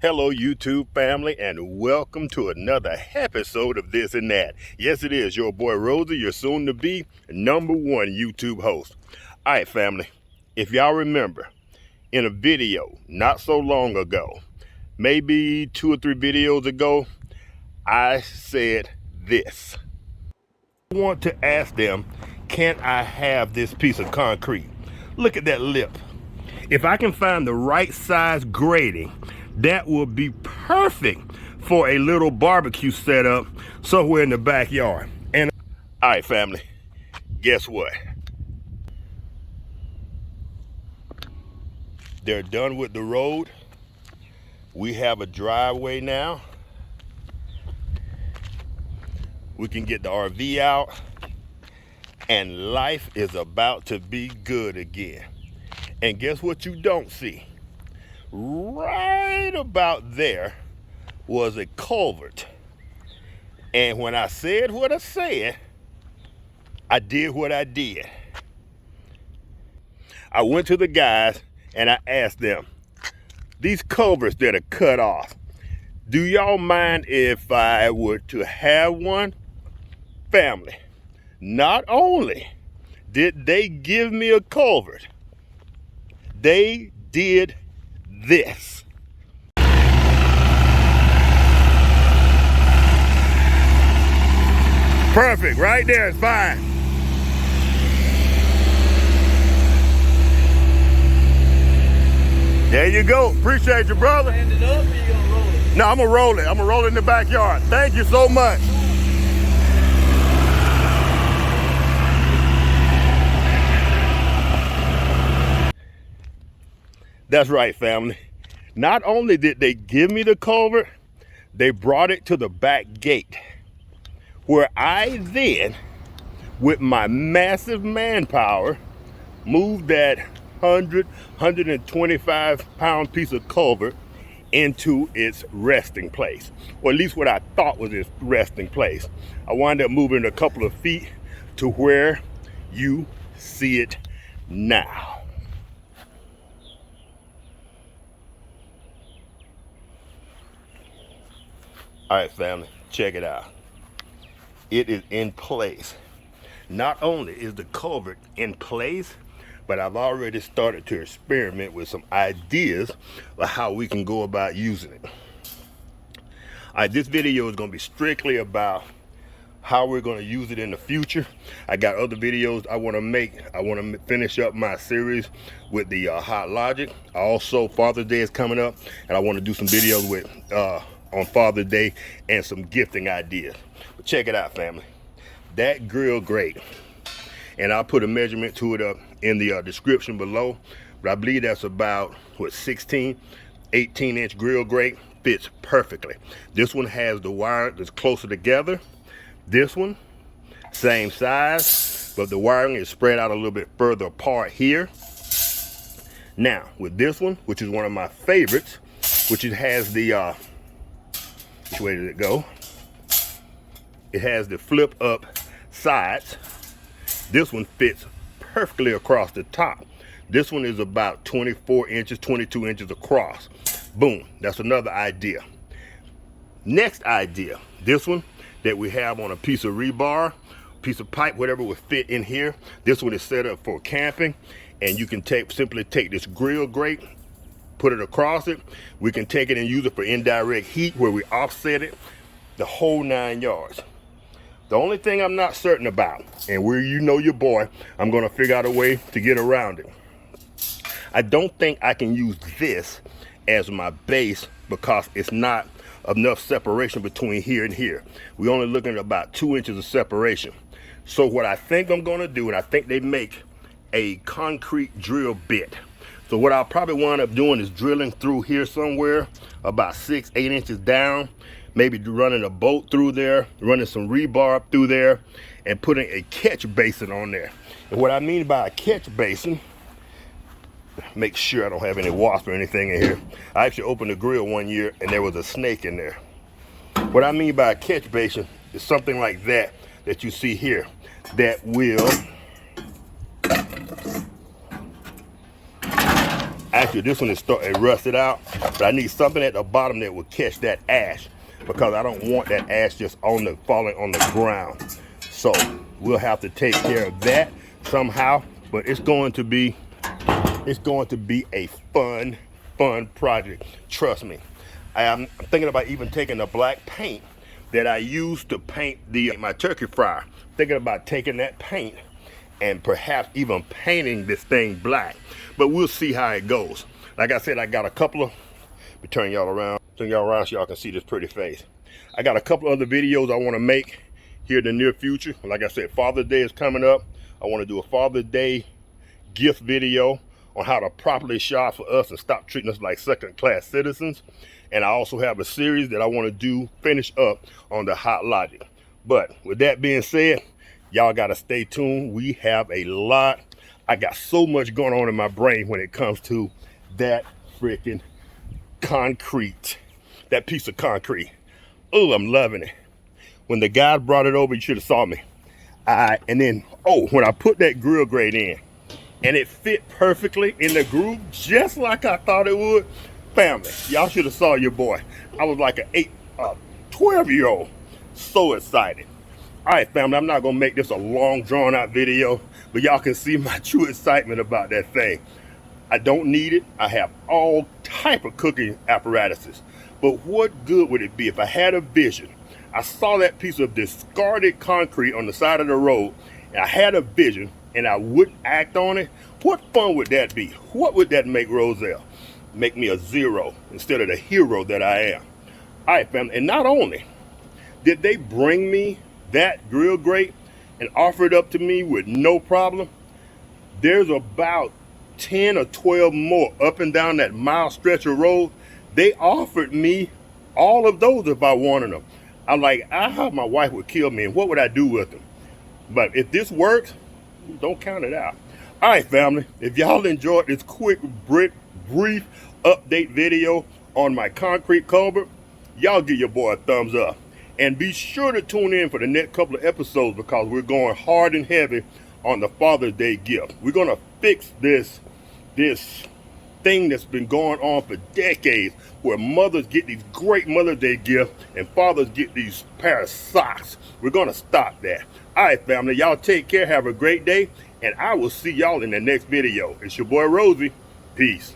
Hello, YouTube family, and welcome to another episode of This and That. Yes, it is your boy Rosie, your soon-to-be #1 YouTube host. All right, family, if y'all remember, in a video not so long ago, maybe 2 or 3 videos ago, I said this. I want to ask them, can I have this piece of concrete? Look at that lip. If I can find the right size grating, that will be perfect for a little barbecue setup somewhere in the backyard. And all right, family, guess what? They're done with the road. We have a driveway now. We can get the RV out, and life is about to be good again. And guess what you don't see? Right about there was a culvert. And when I said what I said, I did what I did. I went to the guys and I asked them, these culverts that are cut off, do y'all mind if I were to have one? Family, not only did they give me a culvert, they did this. Perfect, right there, it's fine. There you go, appreciate you, brother. Stand it up or you gonna roll it? No, I'm gonna roll it. I'm gonna roll it in the backyard. Thank you so much. That's right, family. Not only did they give me the culvert, they brought it to the back gate, where I then, with my massive manpower, moved that 125 pound piece of culvert into its resting place, or at least what I thought was its resting place. I wound up moving a couple of feet to where you see it now. All right, family, check it out. It is in place. Not only is the culvert in place, but I've already started to experiment with some ideas of how we can go about using it. All right, this video is going to be strictly about how we're going to use it in the future. I got other videos I want to make. I want to finish up my series with the hot logic. Also, Father's Day is coming up, and I want to do some videos with on Father's Day and some gifting ideas. But check it out, family. That grill grate, and I'll put a measurement to it up in the description below, but I believe that's about what, 18-inch grill grate. Fits perfectly. This one has the wire that's closer together. This one, same size, but the wiring is spread out a little bit further apart here. Now with this one, which is one of my favorites, which it has the which way did it go? It has the flip up sides. This one fits perfectly across the top. This one is about 24 inches, 22 inches across. Boom, that's another idea. Next idea, this one that we have on a piece of rebar, piece of pipe, whatever would fit in here. This one is set up for camping, and you can simply take this grill grate, put it across it. We can take it and use it for indirect heat where we offset it, the whole 9 yards. The only thing I'm not certain about, and where you know your boy, I'm gonna figure out a way to get around it. I don't think I can use this as my base because it's not enough separation between here and here. We're only looking at about 2 inches of separation. So what I think I'm gonna do, and I think they make a concrete drill bit. So what I'll probably wind up doing is drilling through here somewhere about 6-8 inches down, maybe running a bolt through there, running some rebar up through there, and putting a catch basin on there. And what I mean by a catch basin, make sure I don't have any wasp or anything in here. I actually opened the grill one year and there was a snake in there. What I mean by a catch basin is something like that you see here that will Actually, this one is starting to rust it out, but I need something at the bottom that will catch that ash, because I don't want that ash just falling on the ground. So we'll have to take care of that somehow, but it's going to be a fun project. Trust me. I'm thinking about even taking the black paint that I used to paint my turkey fryer. Thinking about taking that paint and perhaps even painting this thing black. But we'll see how it goes. Like I said, I got a couple of, let me turn y'all around so y'all can see this pretty face. I got a couple other videos I want to make here in the near future. Like I said, Father's Day is coming up. I want to do a Father's Day gift video on how to properly shop for us and stop treating us like second-class citizens. And I also have a series that I want to finish up on the hot logic. But with that being said, y'all got to stay tuned. We have a lot. I got so much going on in my brain when it comes to that freaking concrete, that piece of concrete. Oh, I'm loving it. When the guy brought it over, you should have saw me. And then, when I put that grill grate in, and it fit perfectly in the groove, just like I thought it would. Family, y'all should have saw your boy. I was like a 12-year-old. So excited. All right, family, I'm not gonna make this a long, drawn out video, but y'all can see my true excitement about that thing. I don't need it. I have all type of cooking apparatuses. But what good would it be if I had a vision? I saw that piece of discarded concrete on the side of the road, and I had a vision, and I wouldn't act on it. What fun would that be? What would that make Roselle? Make me a zero instead of the hero that I am. All right, family, and not only did they bring me that grill grate and offer it up to me with no problem, there's about 10 or 12 more up and down that mile stretch of road. They offered me all of those if I wanted them. I'm like, my wife would kill me, and what would I do with them? But if this works, don't count it out. All right, family, if y'all enjoyed this quick, brief update video on my concrete culvert, y'all give your boy a thumbs up. And be sure to tune in for the next couple of episodes, because we're going hard and heavy on the Father's Day gift. We're going to fix this thing that's been going on for decades, where mothers get these great Mother's Day gifts and fathers get these pair of socks. We're going to stop that. All right, family, y'all take care. Have a great day, and I will see y'all in the next video. It's your boy Rosie. Peace.